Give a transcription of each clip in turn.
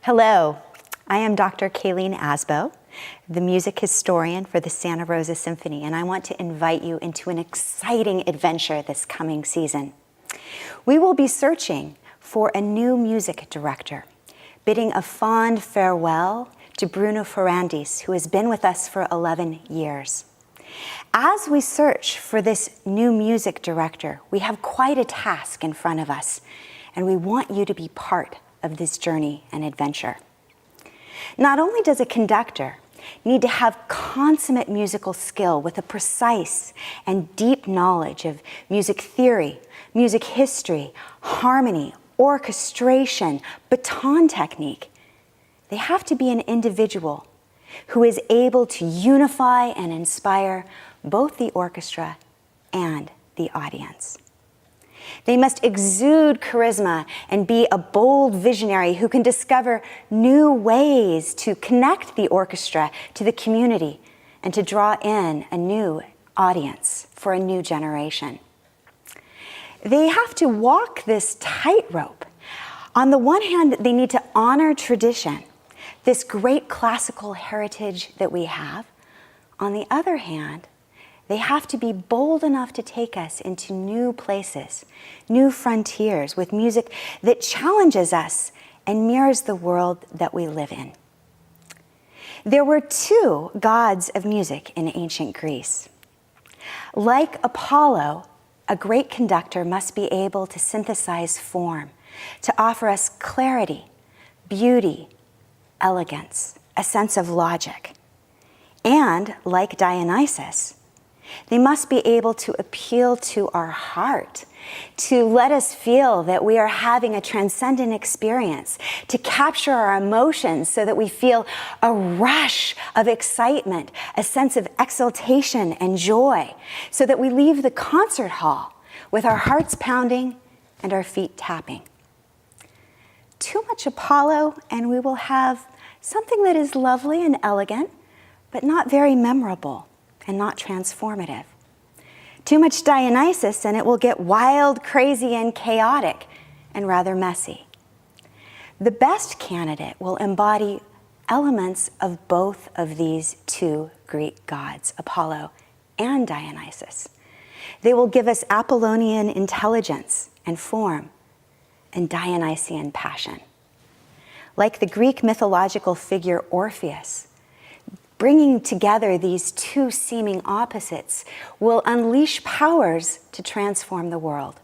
Hello, I am Dr. Kayleen Asbo, the music historian for the Santa Rosa Symphony, and I want to invite you into an exciting adventure this coming season. We will be searching for a new music director, bidding a fond farewell to Bruno Ferrandis, who has been with us for 11 years. As we search for this new music director, we have quite a task in front of us, and we want you to be part of this journey and adventure. Not only does a conductor need to have consummate musical skill with a precise and deep knowledge of music theory, music history, harmony, orchestration, baton technique, they have to be an individual who is able to unify and inspire both the orchestra and the audience. They must exude charisma and be a bold visionary who can discover new ways to connect the orchestra to the community and to draw in a new audience for a new generation. They have to walk this tightrope. On the one hand, they need to honor tradition, this great classical heritage that we have. On the other hand, they have to be bold enough to take us into new places, new frontiers with music that challenges us and mirrors the world that we live in. There were two gods of music in ancient Greece. Like Apollo, a great conductor must be able to synthesize form, to offer us clarity, beauty, elegance, a sense of logic. And like Dionysus, they must be able to appeal to our heart, to let us feel that we are having a transcendent experience, to capture our emotions so that we feel a rush of excitement, a sense of exultation and joy, so that we leave the concert hall with our hearts pounding and our feet tapping. Too much Apollo and we will have something that is lovely and elegant, but not very memorable and not transformative. Too much Dionysus and it will get wild, crazy, and chaotic, and rather messy. The best candidate will embody elements of both of these two Greek gods, Apollo and Dionysus. They will give us Apollonian intelligence and form, and Dionysian passion. Like the Greek mythological figure Orpheus, bringing together these two seeming opposites will unleash powers to transform the world.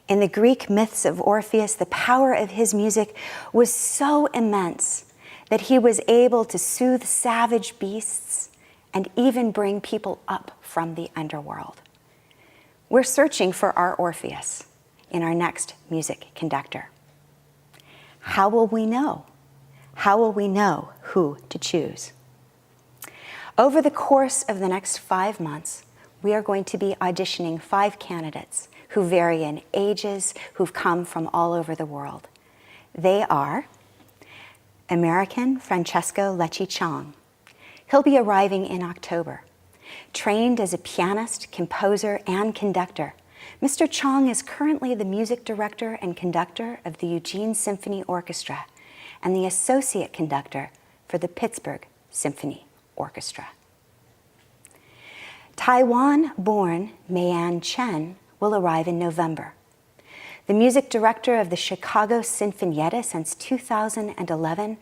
In the Greek myths of Orpheus, the power of his music was so immense that he was able to soothe savage beasts and even bring people up from the underworld. We're searching for our Orpheus in our next music conductor. How will we know? How will we know who to choose? Over the course of the next 5 months, we are going to be auditioning 5 candidates who vary in ages, who've come from all over the world. They are American Francesco Lecce Chong. He'll be arriving in October. Trained as a pianist, composer, and conductor, Mr. Chong is currently the music director and conductor of the Eugene Symphony Orchestra and the associate conductor for the Pittsburgh Symphony Orchestra. Taiwan-born Meian Chen will arrive in November. The music director of the Chicago Sinfonietta since 2011,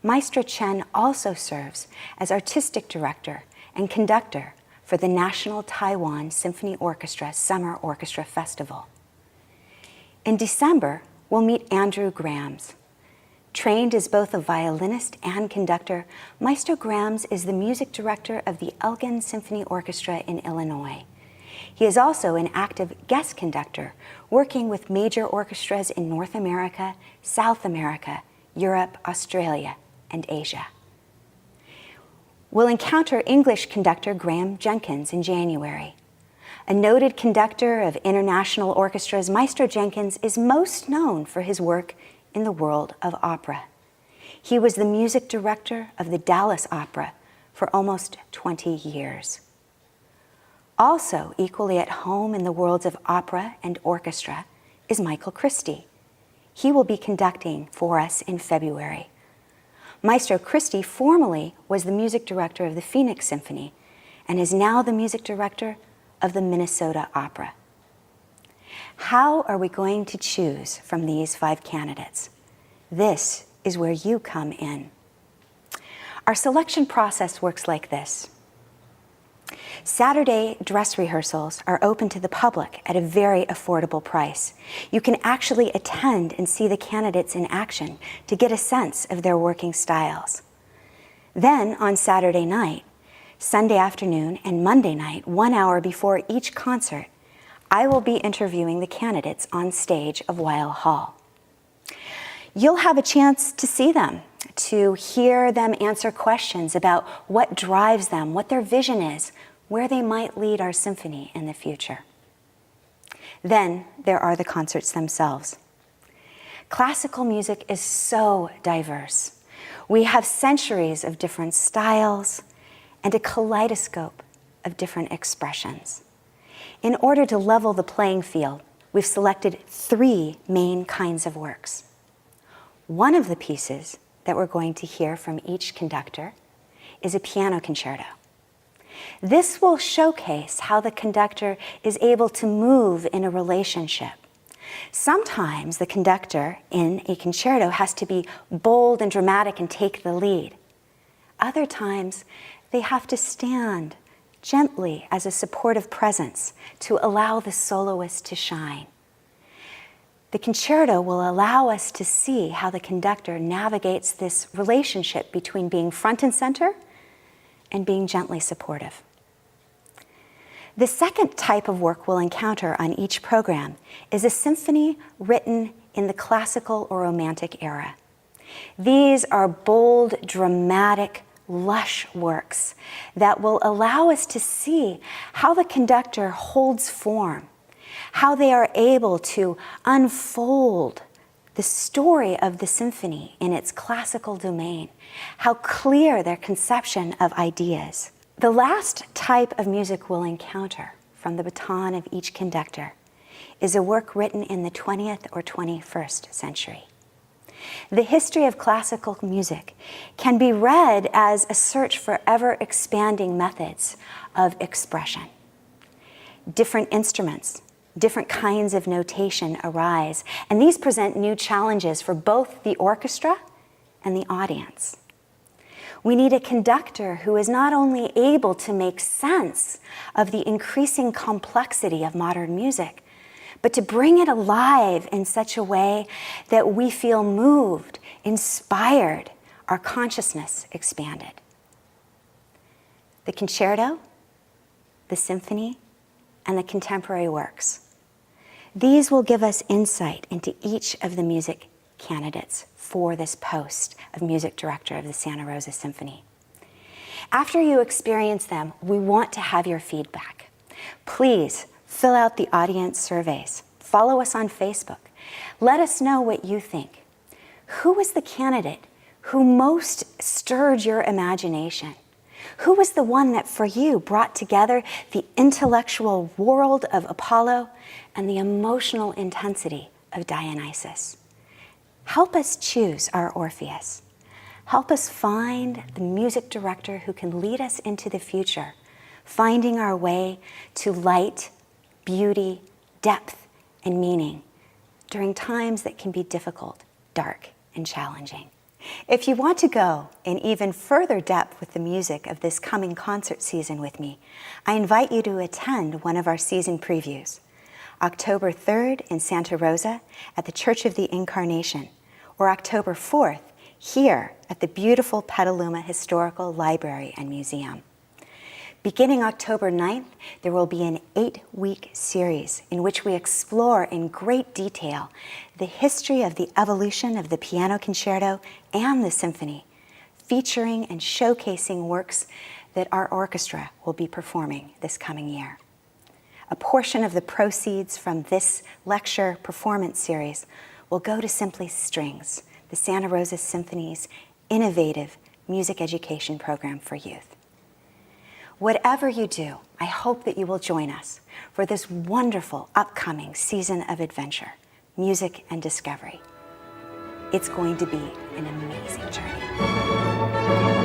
Maestro Chen also serves as artistic director and conductor for the National Taiwan Symphony Orchestra Summer Orchestra Festival. In December, we'll meet Andrew Grams. Trained as both a violinist and conductor, Maestro Grams is the music director of the Elgin Symphony Orchestra in Illinois. He is also an active guest conductor, working with major orchestras in North America, South America, Europe, Australia, and Asia. We'll encounter English conductor Graham Jenkins in January. A noted conductor of international orchestras, Maestro Jenkins is most known for his work in the world of opera. He was the music director of the Dallas Opera for almost 20 years. Also equally at home in the worlds of opera and orchestra is Michael Christie. He will be conducting for us in February Maestro Christie formerly was the music director of the Phoenix Symphony and is now the music director of the Minnesota Opera. How are we going to choose from these 5 candidates? This is where you come in. Our selection process works like this. Saturday dress rehearsals are open to the public at a very affordable price. You can actually attend and see the candidates in action to get a sense of their working styles. Then on Saturday night, Sunday afternoon, and Monday night, 1 hour before each concert, I will be interviewing the candidates on stage of Weill Hall. You'll have a chance to see them, to hear them answer questions about what drives them, what their vision is, where they might lead our symphony in the future. Then there are the concerts themselves. Classical music is so diverse. We have centuries of different styles and a kaleidoscope of different expressions. In order to level the playing field, we've selected 3 main kinds of works. One of the pieces that we're going to hear from each conductor is a piano concerto. This will showcase how the conductor is able to move in a relationship. Sometimes the conductor in a concerto has to be bold and dramatic and take the lead. Other times, they have to stand gently as a supportive presence to allow the soloist to shine. The concerto will allow us to see how the conductor navigates this relationship between being front and center and being gently supportive. The second type of work we'll encounter on each program is a symphony written in the classical or romantic era. These are bold, dramatic, lush works that will allow us to see how the conductor holds form, how they are able to unfold the story of the symphony in its classical domain, how clear their conception of ideas. The last type of music we'll encounter from the baton of each conductor is a work written in the 20th or 21st century. The history of classical music can be read as a search for ever-expanding methods of expression. Different instruments, different kinds of notation arise, and these present new challenges for both the orchestra and the audience. We need a conductor who is not only able to make sense of the increasing complexity of modern music, but to bring it alive in such a way that we feel moved, inspired, our consciousness expanded. The concerto, the symphony, and the contemporary works. These will give us insight into each of the music candidates for this post of music director of the Santa Rosa Symphony. After you experience them, we want to have your feedback. Please fill out the audience surveys. Follow us on Facebook. Let us know what you think. Who was the candidate who most stirred your imagination? Who was the one that for you brought together the intellectual world of Apollo and the emotional intensity of Dionysus? Help us choose our Orpheus. Help us find the music director who can lead us into the future, finding our way to light, beauty, depth, and meaning during times that can be difficult, dark, and challenging. If you want to go in even further depth with the music of this coming concert season with me, I invite you to attend one of our season previews. October 3rd in Santa Rosa at the Church of the Incarnation, or October 4th here at the beautiful Petulama Historical Library and Museum. Beginning October 9th, there will be an 8-week series in which we explore in great detail the history of the evolution of the piano concerto and the symphony, featuring and showcasing works that our orchestra will be performing this coming year. A portion of the proceeds from this lecture performance series will go to Simply Strings, the Santa Rosa Symphony's innovative music education program for youth. Whatever you do, I hope that you will join us for this wonderful upcoming season of adventure, music and discovery. It's going to be an amazing journey. Yeah.